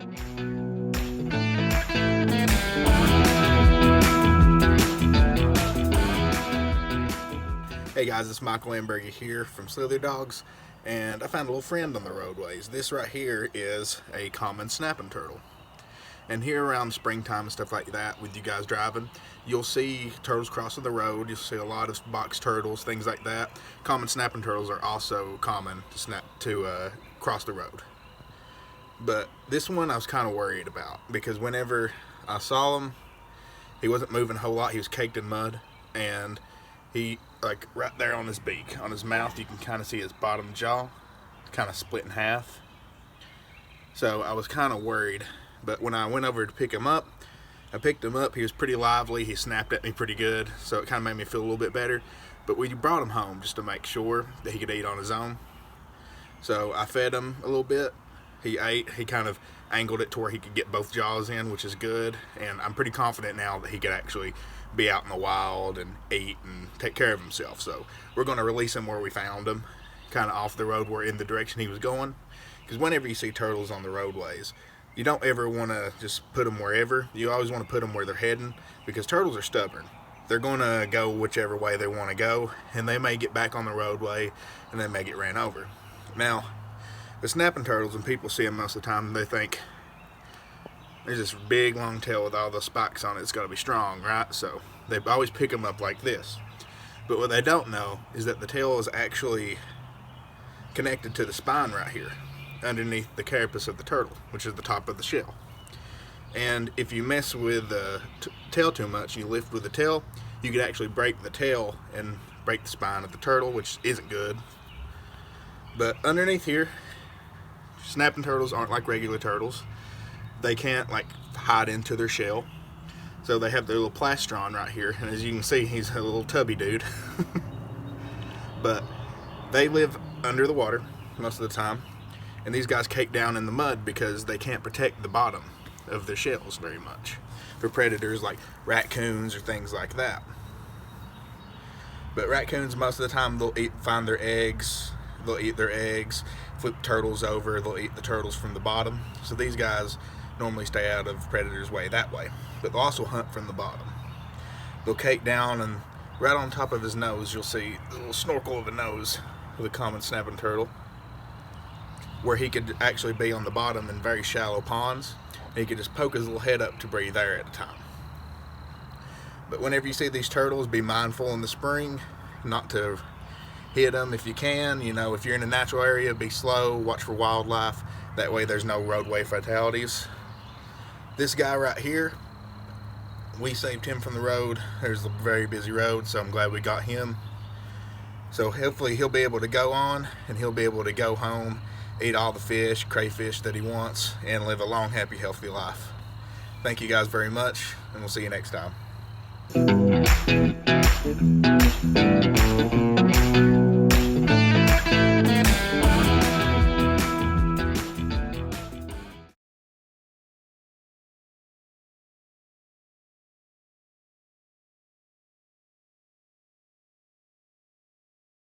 Hey guys, it's Michael Amberger here from Slither Dogs, and I found a little friend on the roadways. This right here is a common snapping turtle. And here around springtime and stuff like that, with you guys driving, you'll see turtles crossing the road. You'll see a lot of box turtles, things like that. Common snapping turtles are also common to cross the road. But this one I was kind of worried about, because whenever I saw him, he wasn't moving a whole lot. He was caked in mud, and he, like right there on his beak, on his mouth, you can kind of see his bottom jaw kind of split in half. So I was kind of worried, but when I went over to pick him up, I picked him up. He was pretty lively. He snapped at me pretty good, so it kind of made me feel a little bit better. But we brought him home just to make sure that he could eat on his own. So I fed him a little bit. He ate. He kind of angled it to where he could get both jaws in, which is good. And I'm pretty confident now that he could actually be out in the wild and eat and take care of himself. So we're going to release him where we found him, kind of off the road, where in the direction he was going. Because whenever you see turtles on the roadways, you don't ever want to just put them wherever. You always want to put them where they're heading, because turtles are stubborn. They're going to go whichever way they want to go, and they may get back on the roadway and they may get ran over. Now, the snapping turtles, when people see them most of the time, they think there's this big long tail with all the spikes on it. It's got to be strong, right? So they always pick them up like this. But what they don't know is that the tail is actually connected to the spine right here, underneath the carapace of the turtle, which is the top of the shell. And if you mess with the tail too much, you lift with the tail, you could actually break the tail and break the spine of the turtle, which isn't good. But underneath here, snapping turtles aren't like regular turtles. They can't like hide into their shell, so they have their little plastron right here, and as you can see, he's a little tubby dude. But they live under the water most of the time, and these guys cake down in the mud because they can't protect the bottom of their shells very much for predators like raccoons or things like that. But raccoons, most of the time, they'll find their eggs. They'll eat their eggs, flip turtles over, they'll eat the turtles from the bottom. So these guys normally stay out of predators' way that way, but they'll also hunt from the bottom. They'll cake down, and right on top of his nose you'll see a little snorkel of a nose with a common snapping turtle, where he could actually be on the bottom in very shallow ponds, and he could just poke his little head up to breathe air at a time. But whenever you see these turtles, be mindful in the spring not to hit them if you can. You know, if you're in a natural area, be slow, watch for wildlife. That way there's no roadway fatalities. This guy right here, we saved him from the road. There's a very busy road, so I'm glad we got him. So hopefully he'll be able to go on, and he'll be able to go home, eat all the fish, crayfish that he wants, and live a long, happy, healthy life. Thank you guys very much, and we'll see you next time.